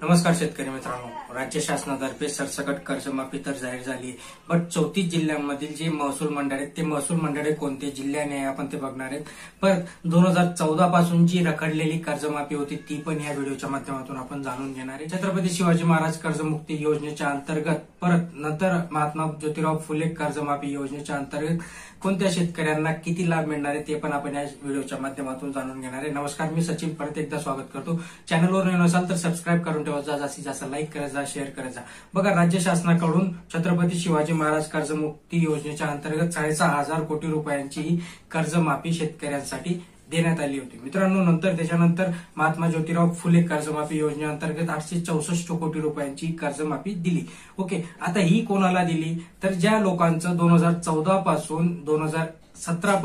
नमस्कार शेतकरी मित्रांनो, राज्य शासनातर्फे सरसकट कर्जमाफी तर जाहीर झाली, बट 34 जिल्ह्यांमधील जे महसूल मंडळ आहेत ते महसूल मंडळे कोणते जिल्ह्याने आहे आपण ते बघणार आहेत. पण 2014 पासून जी रखडलेली कर्जमाफी होती ती पण या व्हिडिओच्या माध्यमातून आपण जाणून घेणार आहे. छत्रपती शिवाजी महाराज कर्जमुक्ती योजनेच्या अंतर्गत परत नंतर महात्मा ज्योतिराव फुले कर्जमाफी योजनेच्या अंतर्गत कोणत्या शेतकऱ्यांना किती लाभ मिळणार आहे ते पण आपण या व्हिडिओच्या माध्यमातून जाणून घेणार आहे. नमस्कार, मी सचिन परत एकदा स्वागत करतो. चॅनलवर नवीन असाल तर सबस्क्राईब करून ठेवा, जास्तीत जास्त लाईक करायचा, शेअर करायचा. बघा, राज्य शासनाकडून छत्रपती शिवाजी महाराज कर्जमुक्ती योजनेच्या अंतर्गत 6,500 कोटी रुपयांची कर्जमाफी शेतकऱ्यांसाठी देण्यात आली होती. मित्रांनो, त्याच्यानंतर महात्मा ज्योतिराव फुले कर्जमाफी योजनेअंतर्गत 864 कोटी रुपयांची कर्जमाफी दिली. ओके, आता ही कोणाला दिली तर ज्या लोकांचं 2014 पासून 2017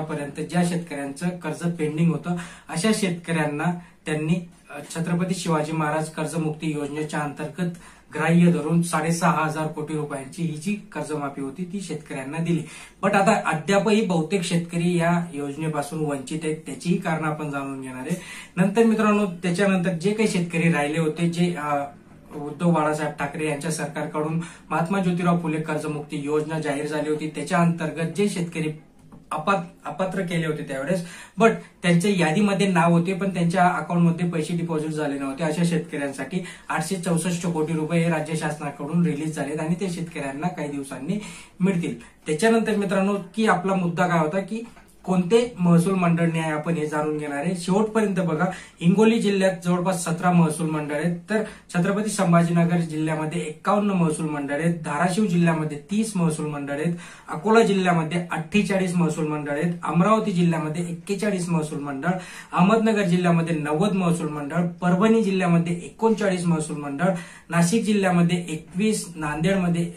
पर्यंत ज्या शेतकऱ्यांचं कर्ज पेंडिंग होतं अशा शेतकऱ्यांना त्यांनी छत्रपती शिवाजी महाराज कर्जमुक्ती योजनेच्या अंतर्गत ग्राह्य धरून 6,500 कोटी रुपयांची ही जी कर्जमाफी होती ती शेतकऱ्यांना दिली. बट आता अद्यापही बहुतेक शेतकरी या योजनेपासून वंचित आहेत, त्याचीही कारण आपण जाणून घेणार आहे. नंतर मित्रांनो, त्याच्यानंतर जे काही शेतकरी राहिले होते, जे उद्धव बाळासाहेब ठाकरे यांच्या सरकारकडून महात्मा ज्योतिराव फुले कर्जमुक्ती योजना जाहीर झाली होती, त्याच्या अंतर्गत जे शेतकरी अपात्र केले होते त्यावेळेस, बट त्यांच्या यादीमध्ये नाव होते पण त्यांच्या अकाउंटमध्ये पैसे डिपॉझिट झाले नव्हते, अशा शेतकऱ्यांसाठी 864 कोटी रुपये हे राज्य शासनाकडून रिलीज झालेत आणि ते शेतकऱ्यांना काही दिवसांनी मिळतील. त्याच्यानंतर मित्रांनो, की आपला मुद्दा काय होता की कोणते महसूल मंडळ आहे आपण हे जाणून घेणार आहे. शेवटपर्यंत बघा. हिंगोली जिल्ह्यात जवळपास 17 महसूल मंडळ आहेत, तर छत्रपती संभाजीनगर जिल्ह्यामध्ये 51 महसूल मंडळ आहेत, धाराशिव जिल्ह्यामध्ये 30 महसूल मंडळ आहेत, अकोला जिल्ह्यामध्ये 48 महसूल मंडळ आहेत, अमरावती जिल्ह्यामध्ये 41 महसूल मंडळ, अहमदनगर जिल्ह्यामध्ये 90 महसूल मंडळ, परभणी जिल्ह्यामध्ये 39 महसूल मंडळ, नाशिक जिल्ह्यामध्ये 21, नांदेडमध्ये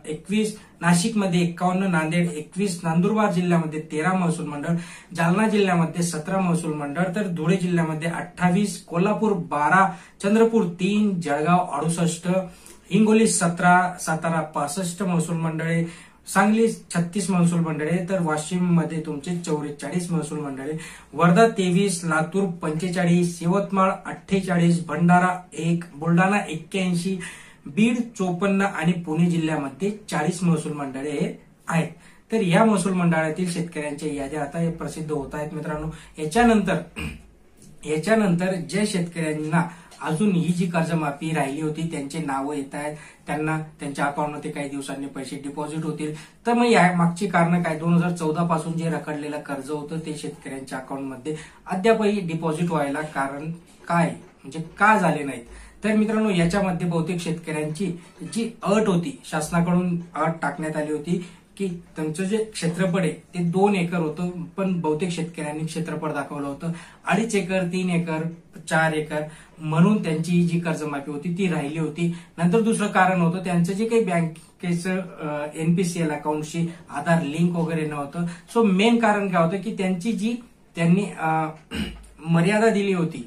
21, नाशिकमध्ये 51, नांदेड 21, नंदुरबार जिल्ह्यामध्ये 13 महसूल मंडळ, जालना जिल्ह्यामध्ये 17 महसूल मंडळ, तर धुळे जिल्ह्यामध्ये 28, कोल्हापूर 12, चंद्रपूर 3, जळगाव 68, हिंगोली 17, सातारा 65 महसूल मंडळे, सांगली 36 महसूल मंडळे, तर वाशिम मध्ये तुमचे 44 महसूल मंडळे, वर्धा 23, लातूर 45, यवतमाळ 48, भंडारा 1, बुलढाणा 81, बीड 54 आणि पुणे जिल्ह्यामध्ये 40 महसूल मंडळे आहेत. तर या महसूल मंडळातील शेतकऱ्यांच्या याद्या आता प्रसिद्ध होत आहेत. मित्रांनो, याच्यानंतर ज्या शेतकऱ्यांना अजून ही जी कर्जमाफी राहिली होती त्यांचे नावं येत आहेत, त्यांना त्यांच्या अकाउंटमध्ये काही दिवसांनी पैसे डिपॉझिट होतील. तर मग या मागची कारण काय? 2014 पासून जे रखडलेलं कर्ज होतं ते शेतकऱ्यांच्या अकाउंटमध्ये अद्यापही डिपॉझिट व्हायला कारण काय, म्हणजे का झाले नाहीत? तर मित्रांनो, याच्यामध्ये बहुतेक शेतकऱ्यांची जी अट होती, शासनाकडून अट टाकण्यात आली होती की त्यांचं जे क्षेत्रफळ आहे ते 2 एकर होतं, पण बहुतेक शेतकऱ्यांनी क्षेत्रफळ दाखवलं होतं 2.5 एकर, 3 एकर, 4 एकर, म्हणून त्यांची जी कर्जमाफी होती ती राहिली होती. नंतर दुसरं कारण होतं त्यांचं जे काही बँकेचं एनपीसीएल अकाउंटशी आधार लिंक वगैरे नव्हतं. सो मेन कारण काय होतं की त्यांनी मर्यादा दिली होती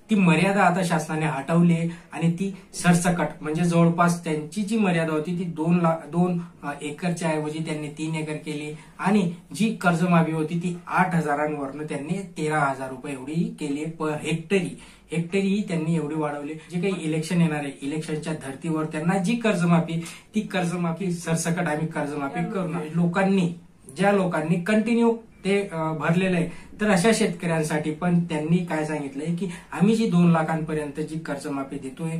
ती मर्यादा आता शासनाने हटवली आहे आणि ती सरसकट, म्हणजे जवळपास त्यांची जी मर्यादा होती ती 2 एकरच्या ऐवजी त्यांनी 3 एकर केली आणि जी कर्जमाफी होती ती 8,000वरनं त्यांनी 13,000 रुपये एवढी केली पर हेक्टरी त्यांनी एवढी वाढवली. जे काही इलेक्शन येणार आहे, इलेक्शनच्या धर्तीवर त्यांना जी कर्जमाफी सरसकट आम्ही कर्जमाफी करू. ज्या लोकांनी कंटिन्यू ते भरलेलं आहे, तर अशा शेतकऱ्यांसाठी पण त्यांनी काय सांगितलंय की आम्ही जी 2 लाखांपर्यंत जी कर्जमाफी देतोय,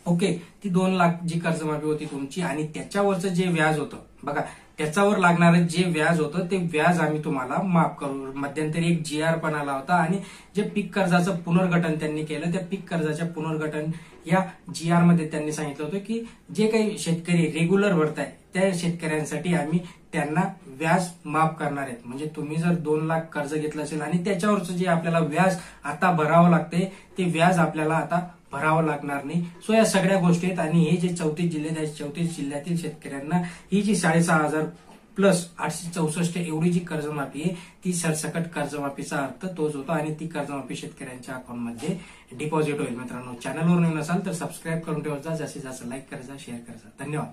ओके, ती 2 लाख जी कर्जमाफी होती तुमची आणि त्याच्यावरचं जे व्याज होतं, बघा, त्याच्यावर लागणारं जे व्याज होतं ते व्याज आम्ही तुम्हाला माफ करू. मध्यंतरी एक GR पण आला होता आणि जे पीक कर्जाचं पुनर्गठन त्यांनी केलं, त्या पीक कर्जाच्या पुनर्गठन या GR मध्ये त्यांनी सांगितलं होतं की जे काही शेतकरी रेग्युलर भरताय त्या शेतकऱ्यांसाठी आम्ही त्यांना व्याज माफ करणार आहेत. म्हणजे तुम्ही जर 2 लाख कर्ज घेतलं असेल आणि त्याच्यावरचं जे आपल्याला व्याज आता भरावं लागते ते व्याज आपल्याला आता भरावं लागणार नाही. सो या सगळ्या गोष्टी आहेत आणि हे जे 34 जिल्हे आहेत, 34 जिल्ह्यातील शेतकऱ्यांना ही जी 6,500 प्लस 864 एवढी जी कर्जमाफी आहे ती सरसकट कर्जमाफीचा अर्थ तोच होता आणि ती कर्जमाफी शेतकऱ्यांच्या अकाउंटमध्ये डिपॉझिट होईल. मित्रांनो, चॅनलवर नवीन असाल तर सबस्क्राईब करून ठेवा, जास्तीत जास्त लाईक करायचा, शेअर करायचा. धन्यवाद.